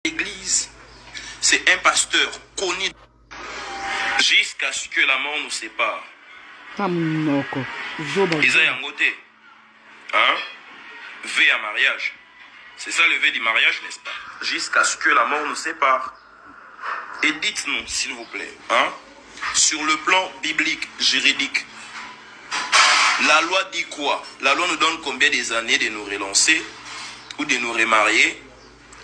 L'église, c'est un pasteur connu jusqu'à ce que la mort nous sépare. Isa Yangote, hein? V à mariage. C'est ça le V du mariage, n'est-ce pas? Jusqu'à ce que la mort nous sépare. Et dites-nous, s'il vous plaît, hein? Sur le plan biblique, juridique, la loi dit quoi? La loi nous donne combien des années de nous relancer ou de nous remarier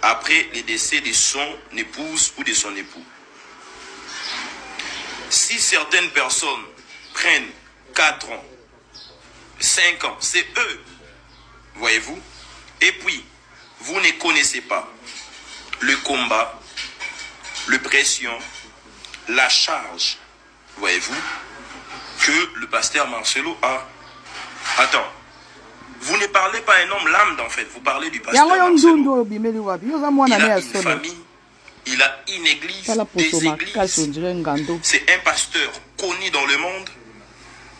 après le décès de son épouse ou de son époux. Si certaines personnes prennent 4 ans, 5 ans, c'est eux, voyez-vous. Et puis, vous ne connaissez pas le combat, le pression, la charge, voyez-vous, que le pasteur Marcelo a. Attends, vous ne parlez pas un homme lambda en fait, vous parlez du pasteur Marcelo. Il a une famille, il a une église, des églises. C'est un pasteur connu dans le monde.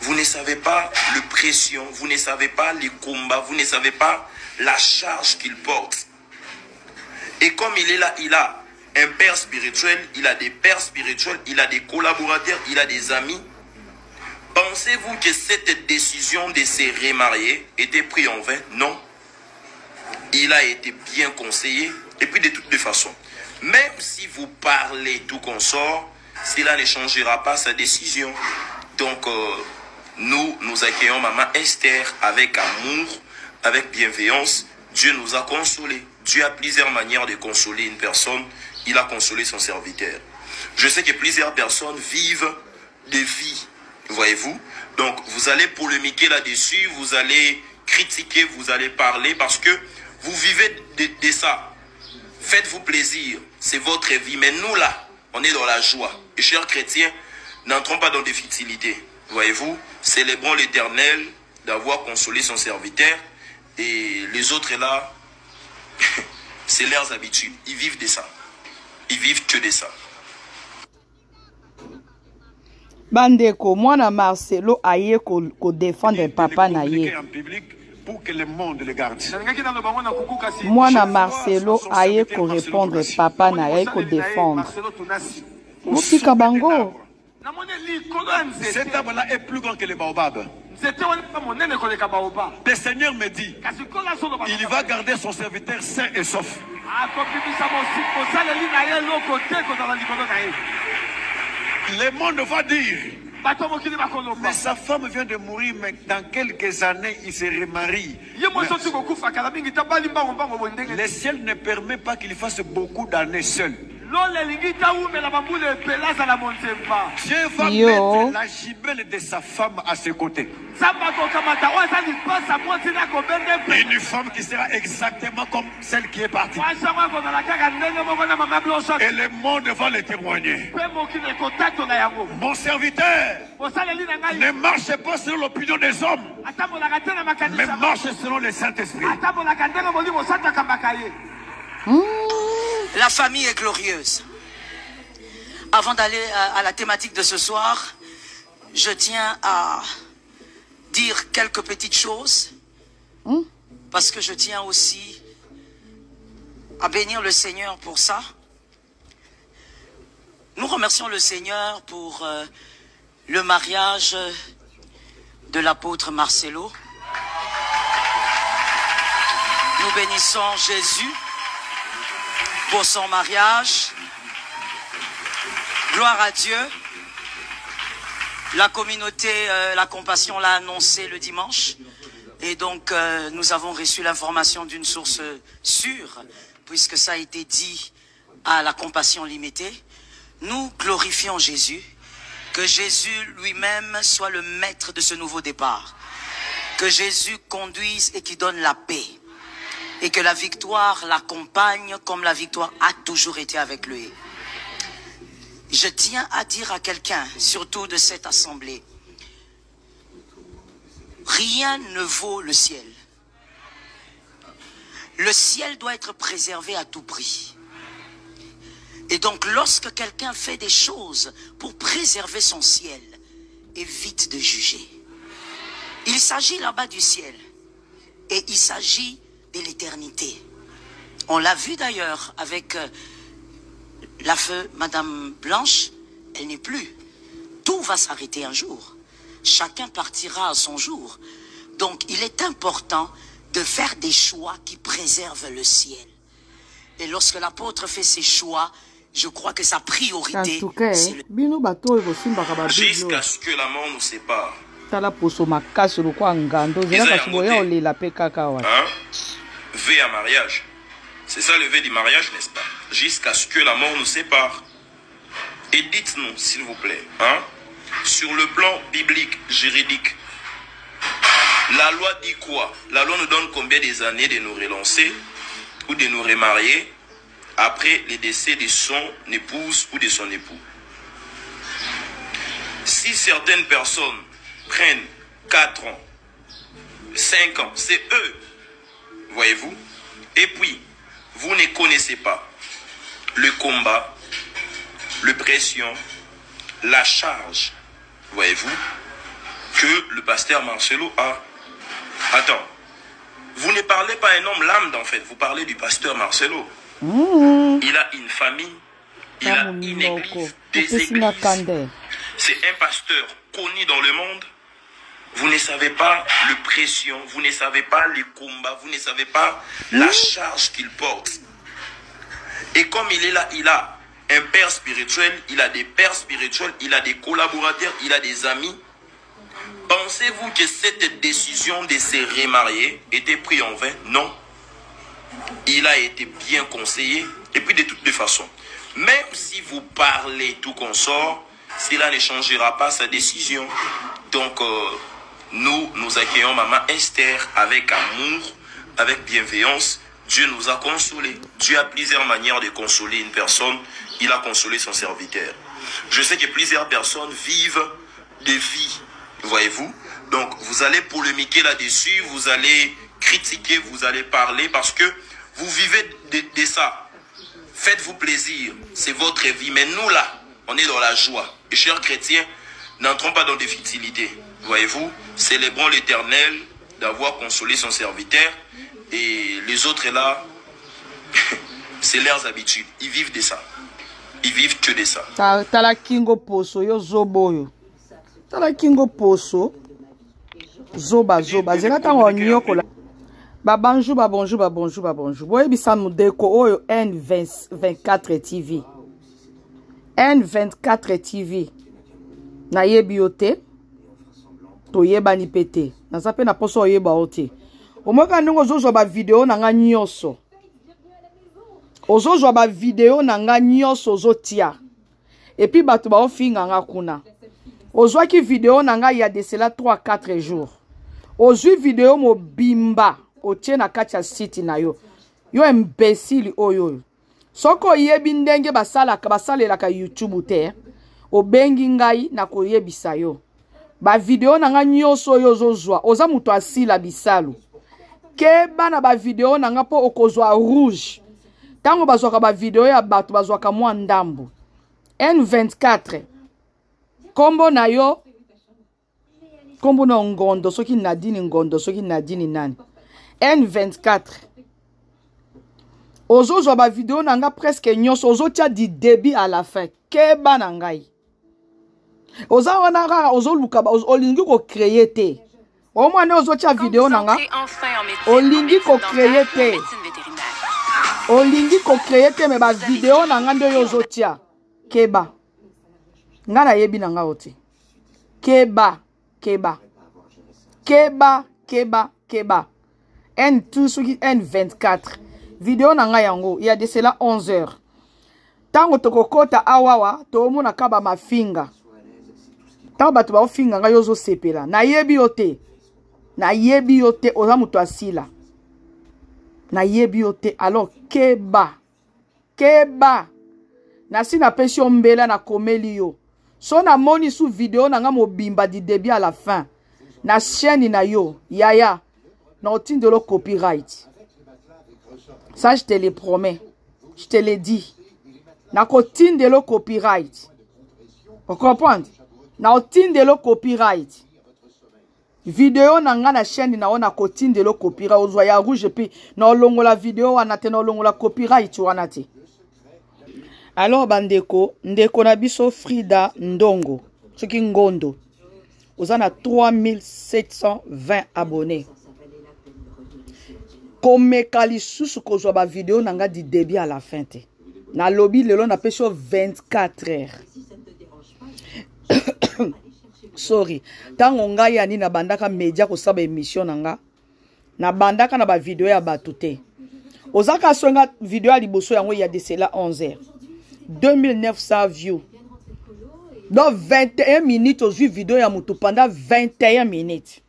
Vous ne savez pas le pression, vous ne savez pas les combats, vous ne savez pas la charge qu'il porte. Et comme il est là, il a un père spirituel, il a des pères spirituels, il a des collaborateurs, il a des amis. Pensez-vous que cette décision de se remarier était prise en vain? Non. Il a été bien conseillé. Et puis de toutes les façons, même si vous parlez tout consort, cela ne changera pas sa décision. Donc, nous accueillons Maman Esther avec amour, avec bienveillance. Dieu nous a consolés. Dieu a plusieurs manières de consoler une personne. Il a consolé son serviteur. Je sais que plusieurs personnes vivent des vies, voyez-vous. Donc, vous allez polémiquer là-dessus, vous allez critiquer, vous allez parler parce que vous vivez de ça. Faites-vous plaisir, c'est votre vie. Mais nous là, on est dans la joie. Et chers chrétiens, n'entrons pas dans des futilités. Voyez-vous, célébrons l'Éternel d'avoir consolé son serviteur. Et les autres là, c'est leurs habitudes. Ils vivent de ça. Ils vivent que de ça. Bandeko, moi na Marcelo aye ko défendre papa na ye. Pour que le monde le garde. Moi na Marcelo aye ko répondre papa na ye ko défendre. Mutika bango. Cet arbre-là est plus grand que le baobab. Le Seigneur me dit, il va garder son serviteur sain et sauf. Le monde va dire, mais sa femme vient de mourir, mais dans quelques années, il se remarie. Le ciel ne permet pas qu'il fasse beaucoup d'années seul. Dieu va mettre la gibelle de sa femme à ses côtés. Une femme qui sera exactement comme celle qui est partie. Et le monde va le témoigner. Mon serviteur ne marche pas selon l'opinion des hommes, mais marche selon le Saint-Esprit. La famille est glorieuse. Avant d'aller à la thématique de ce soir, je tiens à dire quelques petites choses, parce que je tiens aussi à bénir le Seigneur pour ça. Nous remercions le Seigneur pour le mariage de l'apôtre Marcelo. Nous bénissons Jésus pour son mariage. Gloire à Dieu. La communauté, la compassion l'a annoncé le dimanche. Et donc, nous avons reçu l'information d'une source sûre, puisque ça a été dit à la compassion limitée. Nous glorifions Jésus. Que Jésus lui-même soit le maître de ce nouveau départ. Que Jésus conduise et qui donne la paix. Et que la victoire l'accompagne comme la victoire a toujours été avec lui. Je tiens à dire à quelqu'un, surtout de cette assemblée, rien ne vaut le ciel. Le ciel doit être préservé à tout prix. Et donc lorsque quelqu'un fait des choses pour préserver son ciel, évite de juger. Il s'agit là-bas du ciel. Et il s'agit de l'éternité. On l'a vu d'ailleurs avec la feu Madame Blanche, elle n'est plus. Tout va s'arrêter un jour. Chacun partira à son jour. Donc il est important de faire des choix qui préservent le ciel. Et lorsque l'apôtre fait ses choix, je crois que sa priorité, c'est jusqu'à ce que la mort nous sépare. Hein? V à mariage. C'est ça le V du mariage, n'est-ce pas? Jusqu'à ce que la mort nous sépare. Et dites-nous, s'il vous plaît, hein, sur le plan biblique, juridique, la loi dit quoi? La loi nous donne combien des années de nous relancer ou de nous remarier après le décès de son épouse ou de son époux. Si certaines personnes prennent 4 ans, 5 ans, c'est eux, voyez-vous. Et puis, vous ne connaissez pas le combat, le pression, la charge, voyez-vous, que le pasteur Marcelo a. Attends, vous ne parlez pas un homme lambda en fait, vous parlez du pasteur Marcelo. Il a une famille, il a une église, des églises. C'est un pasteur connu dans le monde. Vous ne savez pas le pression, vous ne savez pas les combats, vous ne savez pas la charge qu'il porte. Et comme il est là, il a un père spirituel, il a des pères spirituels, il a des collaborateurs, il a des amis. Pensez-vous que cette décision de se remarier était prise en vain? Non. Il a été bien conseillé. Et puis de toutes les façons, même si vous parlez tout consort, cela ne changera pas sa décision. Donc, nous accueillons Maman Esther avec amour, avec bienveillance. Dieu nous a consolés. Dieu a plusieurs manières de consoler une personne. Il a consolé son serviteur. Je sais que plusieurs personnes vivent des vies, voyez-vous. Donc, vous allez polémiquer là-dessus, vous allez critiquer, vous allez parler parce que vous vivez de ça. Faites-vous plaisir, c'est votre vie. Mais nous là, on est dans la joie. Et chers chrétiens, n'entrons pas dans des futilités. Voyez-vous, célébrons l'Éternel d'avoir consolé son serviteur. Et les autres là, c'est leurs habitudes. Ils vivent de ça. Ils vivent que de ça. Tala kingo poso yo zobo yo. Tala kingo poso zoba. Zela tango nyoko la. Ba bonjour. Boye bisa mudeko oyo N24 TV. N24 TV. Na yebi yote. To yeba ni pete. Na sape na poso yeba ote. Omoka ndongo zozo ba video na nga nyoso. Ozozo ba video na nga nyoso zotia. Et puis batu ba ofinga nga kuna. Ozwa ki video na nga ya de cela 3-4 jours. Ozwi video mo bimba. Otie na kati ya site na yo. Yo imbécile oyo. Soko yebi ndenge basalelaka YouTube te. Obengi ngai na koyebisa yo. Ba video na nga nyoso yo zozwa. Oza muto asila bisalu. Keba na ba video na nga po okozwa rouge. Tango bazwaka ba video ya batu bazwaka mwa ndambu. N24. Kombo na yo. Kombo na ngondo. Soki nadini ngondo. Soki nadini nani. N24. Ozo ba video na nga presque nyonso. Ozo tia du début à la fin. Keba na ngai. Oza wana kaka ozo luka olingi ko créer te. Au moins ozo tia video na nga. Olingi ko créer te. Olingi ko créer te me ba video na nga ndo yo ozo tia. Keba. Nga na yebi na nga ote. Keba. N24. Vidéo na nga yango. Il y a de cela 11 heures. Tango tokokota awawa. Toomona kaba mafinga. Tango batu ba ofinga nga yozo sepela. Na yebi yote. Oza muto asila. Na yebi yote. Alors keba. Nasi na pesio mbela na komeli yo. So na moni sous vidéo na nga mobimba du début à la fin. Na chaîne na yo. Yaya. Na otine de lo copyright. Ça je te le promets. Je te le dis. Na otine de lo copyright. Vous comprenez? Na otine de lo copyright. Video nanga na chaîne na ona kotindelo copyright ozwa ya rouge puis na olongola video wana te na olongola copyright wana te. Alors bandeko, ndeko na biso Frida Ndongo, soki ngondo. Ozana 3720 abonnés. Komeka lisusu kozwa ba video nanga di début à la fin te. Na lobby lelo na peso 24 heures. Sorry. Tango ngai yani na bandaka media ko saba émission nanga. Na bandaka na ba video ya batute. Ozaka songa video ya liboso yango ya de cela 11 heures. 2900 views. Dans 21 minutes aux vidéo ya mutu pendant 21 minutes.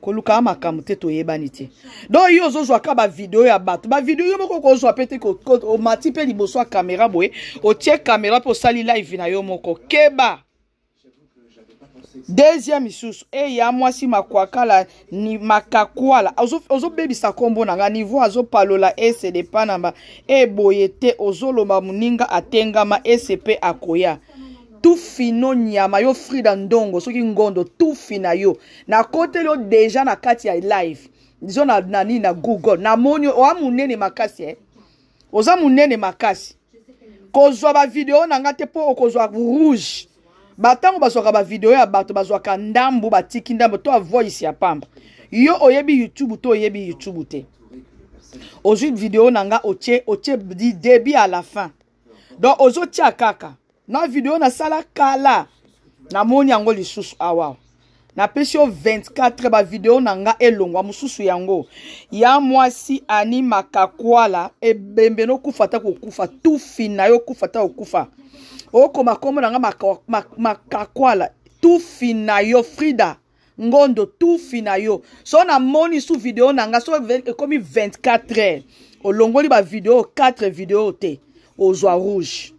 Koluka makamute to yebanite. Donc yo zo zwa ka ba video ya batu. Ba video yo moko ko zwa pete ko o mati pe liboso a caméra boye, o tie caméra pour sali live na yo moko. Keba. Deuxième isusu e ya mwasi makwakala ni makakwala ozo baby sa kombo nanga niveau azo palola ese de panamba e boyete ozolomba muninga atengama SCP akoya tout fino nyama yo Frida Ndongo soki ngondo tout fina yo na kote lo deja na kati ya live dizo na nani na Google na moni o amunene makasi oza munene makasi kozwa ba video nanga te po okozwa rouge. Batango bazwaka ba video ya bato bazwaka ndambu batiki ndambu to voice ya pamba. Yo oyebi YouTube to oyebi YouTube te. Ozwi video nanga oche di début à la fin. Donc ozo tia kaka. Na video na sala kala. Na moni yango lisusu awa. Na pesio 24 ba video nanga elongwa mususu yango. Ya mwasi ani makakwala e bembe no kufata ko kufa tu fina yo kufata ko kufa. Oko makomo nanga makakwala tu fina yo Frida Ngondo tu fina yo. So na moni sous video nanga so komi 24 heures. Olongoli ba video 4 video te. Ozwa rouge.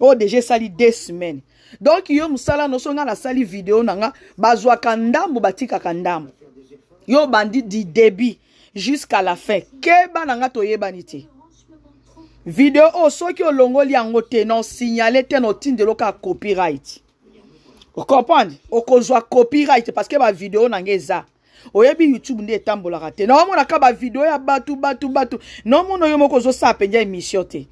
O déjà sali 2 semaines. Donc yo musala no so nga na sali video nanga bazwa kandambu batika kandambu. Yo bandi di début jusqu'à la fin. Keba nanga toyebanite. Video o soki olongoli yango te non signaler te no tindelo ka copyright. Vous comprenez? Okozwa copyright parce que ba video nangeza. Oyebi YouTube nde tambola rate. Na mona ka ba video ya batu. Non mono yo moko zo sa penja émission te.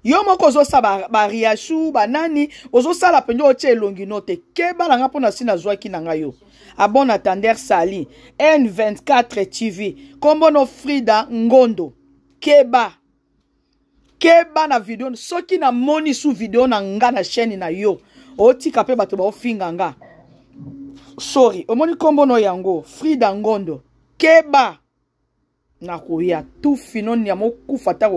Yo moko zo sa ba riachu ba nani ozo sala penja oche elongi note. Keba nanga pona sina zwa ki nanga yo. Abon attender sali N24 TV. Kombo no Frida Ngondo. Keba na video soki na moni sous video na nga na chaîne na yo oti kape bato ba ofinga nga sorry omoni kombo no yango Frida Ngondo keba na koya tu fino ni amoku fata